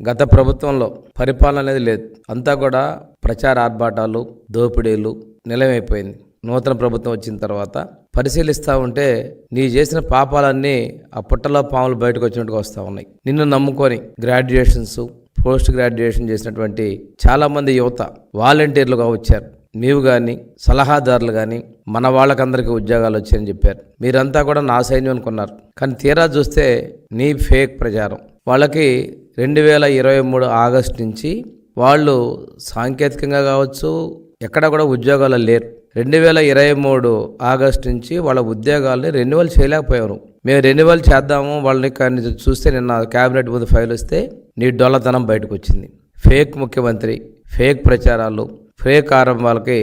గత ప్రభుత్వంలో పరిపాలన అనేది లేదు. అంతా కూడా ప్రచార ఆర్భాటాలు, దోపిడీలు నిలమైపోయింది. నూతన ప్రభుత్వం వచ్చిన తర్వాత పరిశీలిస్తూ ఉంటే నీ చేసిన పాపాలన్నీ ఆ పుట్టలో పాములు బయటకు వచ్చినట్టుగా వస్తూ ఉన్నాయి. నిన్ను నమ్ముకొని గ్రాడ్యుయేషన్స్, పోస్ట్ గ్రాడ్యుయేషన్ చేసినటువంటి చాలామంది యువత వాలంటీర్లుగా వచ్చారు. నీవు కానీ సలహాదారులు కానీ మన వాళ్ళకందరికీ ఉద్యోగాలు వచ్చాయని చెప్పారు. మీరంతా కూడా నా సైన్యం అనుకున్నారు. కానీ తీరా చూస్తే నీ ఫేక్ ప్రచారం. వాళ్ళకి 2023 ఆగస్టు నుంచి వాళ్ళు సాంకేతికంగా కావచ్చు ఎక్కడ కూడా ఉద్యోగాలు లేరు. 2023 ఆగస్టు నుంచి వాళ్ళ ఉద్యోగాల్ని రెన్యువల్ చేయలేకపోయారు. మేము రెన్యువల్ చేద్దాము వాళ్ళని, కానీ చూస్తే నిన్న క్యాబినెట్ ముందు ఫైల్ వస్తే నీ డొల్లతనం బయటకు వచ్చింది. ఫేక్ ముఖ్యమంత్రి, ఫేక్ ప్రచారాలు, ఫేక్ ఆరంభాలకి,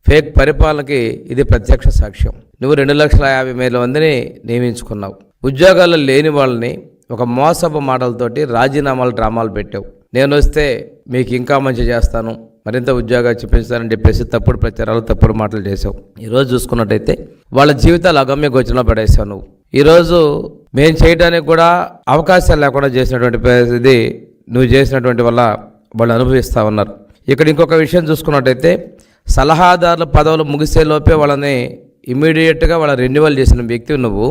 ఫేక్ పరిపాలనకి ఇది ప్రత్యక్ష సాక్ష్యం. నువ్వు 2,50,000 మందిని నియమించుకున్నావు. ఉద్యోగాలు లేని వాళ్ళని ఒక మోసపు మాటలతోటి రాజీనామాలు, డ్రామాలు పెట్టావు. నేను వస్తే మీకు ఇంకా మంచి చేస్తాను, మరింత ఉద్యోగాలు చూపిస్తానని చెప్పేసి తప్పుడు ప్రచారాలు, తప్పుడు మాటలు చేసావు. ఈరోజు చూసుకున్నట్టయితే వాళ్ళ జీవితాలు అగమ్య గోచరంలో పడేసావు. నువ్వు ఈరోజు మేము చేయడానికి కూడా అవకాశాలు లేకుండా చేసినటువంటి ఇది నువ్వు చేసినటువంటి వల్ల వాళ్ళు అనుభవిస్తూ ఉన్నారు. ఇక్కడ ఇంకొక విషయం చూసుకున్నట్టయితే సలహాదారుల పదవులు ముగిసే లోపే వాళ్ళని ఇమీడియట్గా వాళ్ళ రెన్యువల్ చేసిన వ్యక్తి నువ్వు.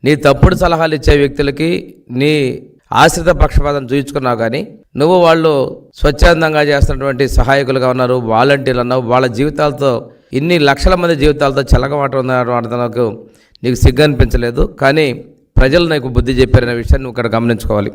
నీ తప్పుడు సలహాలు ఇచ్చే వ్యక్తులకి నీ ఆశ్రిత పక్షపాతం చూయించుకున్నావు. కానీ నువ్వు వాళ్ళు స్వచ్ఛందంగా చేస్తున్నటువంటి సహాయకులుగా ఉన్నారు, వాలంటీర్లు అన్నావు. వాళ్ళ జీవితాలతో ఇన్ని లక్షల మంది జీవితాలతో చెలగమాట నీకు సిగ్గు అనిపించలేదు. కానీ ప్రజలు నీకు బుద్ధి చెప్పారనే విషయాన్ని నువ్వు ఇక్కడ గమనించుకోవాలి.